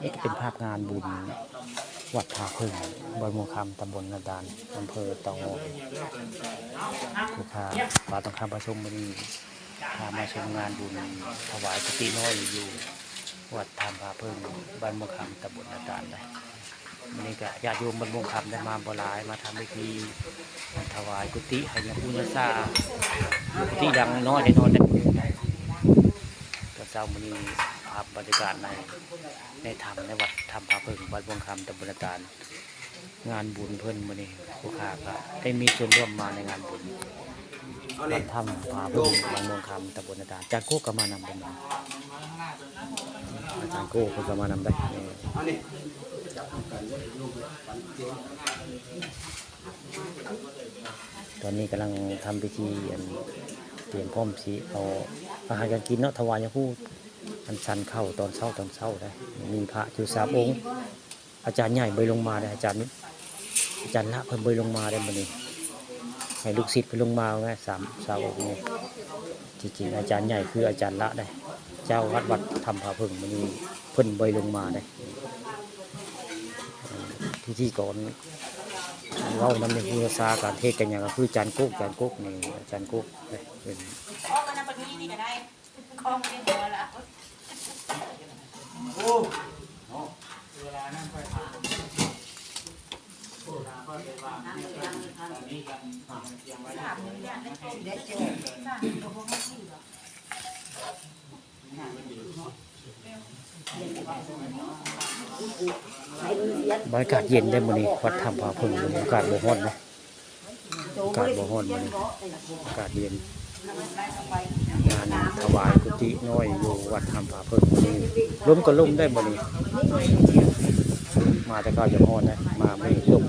นี่ก็เป็นภาพงานบุญวัดท่าพึ่งบอยมูคำตำบลนาดานอำเภอเตางอยผู้พาป่าต้องคำประชุมวันนี้พามาชมงานบุญถวายกุฏิน้อยอยู่วัดธรรมพาพึ่งบ้านมูคำตำบลนาดานเลยวันนี้ก็ญาติโยมบ้านมูคำได้มาบ่หลายมาทำพิธีถวายกุฏิให้ยาอุญซากุฏิดังน้อยได้นอนได้ก็เช้าวันนี้ภาพบรรยากาศในธรรมในวัดธรรมพาพึ่งบ้านมูคำตำบลนาดานงานบุญเพิ่นมื้อนี้ผู้ค้าก็ได้มีส่วนร่วมมาในงานบุญวัดธรรมพาพึ่งบ้านมูคำตำบลนาดานอาจารย์โก้ก็มานำเป็นอาจารย์โก้เพิ่นก็มานำได้ตอนนี้กำลังทำพิธีเตรียมพร้อมสิเอาอาหารการกินเนาะถวายยาคูอันชันเข้าตอนเช้าได้มีพระอยู่3 องค์อาจารย์ใหญ่เบยลงมาได้อาจารย์ละเพิ่นเบยลงมาได้มื้อนี้ให้ลูกศิษย์เพิ่นลงมาไง3 องค์นี่จริงๆอาจารย์ใหญ่คืออาจารย์ละได้เจ้าวัดธรรมพาพึ่งมื้อนี้เพิ่นเบยลงมาได้พิธีก่อนเว้านำในภูษาการเทศกันอย่างก็คืออาจารย์กุ๊กนี่อาจารย์กุ๊กเป็นบรรยากาศเย็นได้มื้อนี้วัดธรรมพาพึ่งมื้อนี้อากาศบ่ร้อนนะอากาศบ่ร้อนมื้อนี้อากาศเย็นงานถวายกุฏิน้อยอยู่วัดธรรมพาพึ่งมื้อนี้ลมก็ลมได้มื้อนี้มาแต่ก็ยังร้อนนะมาไม่ลม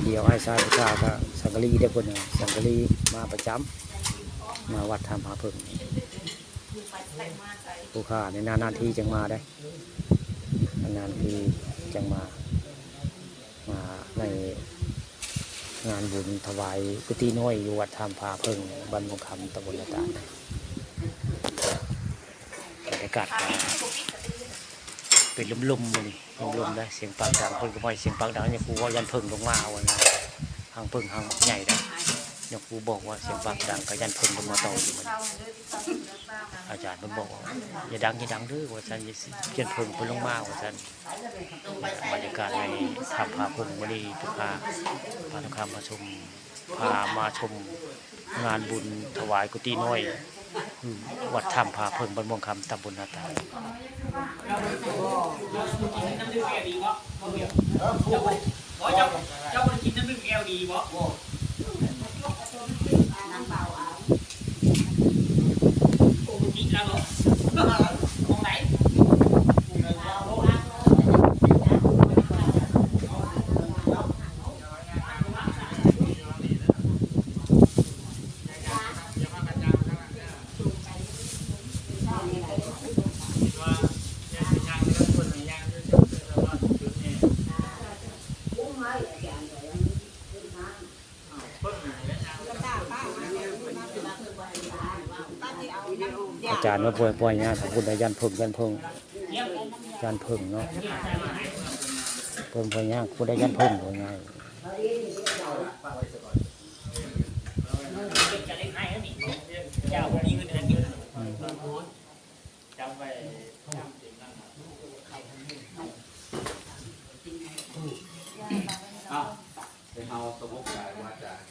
เดี๋ยวไอ้ชายผู้ชายก็สังกะรีได้คนหนึ่งสังกะรีมาประจำมาวัดธรรมพาพึ่งผู้ค้าในนานๆทีจังมาได้นานๆทีจังมาในงานบุญถวายกุฏิน้อยอยู่วัดธรรมพาพึ่งบ้านมงคำตำบลนาดานบรรยากาศเป็นลุ่มๆเลยลุ่มๆได้เสียงปากดังเพิ่งก็ไม่เสียงปากดังเนี่ยครูว่ายันเพิ่งลงมาวันนั้นหางเพิ่งหางใหญ่ได้เนี่ยครูบอกว่าเสียงปากดังก็ยันเพิ่งลงมาต่ออยู่มันอาจารย์มันบอกอย่าดังด้วยว่าฉันยันเพิ่งเพิ่งลงมาว่าฉันบรรยากาศในธรรมพาพึ่งวันนี้ทุกพาทุกคำมาชมงานบุญถวายกุฏิน้อยวัดธรรมพาพึ่งบ้านม่วงคำตำบลนาดานเจ้าคนกินน้ำดื่มแอลดีบ่กินแล้วของไหนอาจารย์มาปล่อยงานของคุณยันเพิ่งเนาะเพิ่มปล่อยงานคุณได้ยันเพิ่งปล่อยงานเจ้าคนนี้คือเดือนเดียวจำไปไปเอาสมุกใจว่าจะ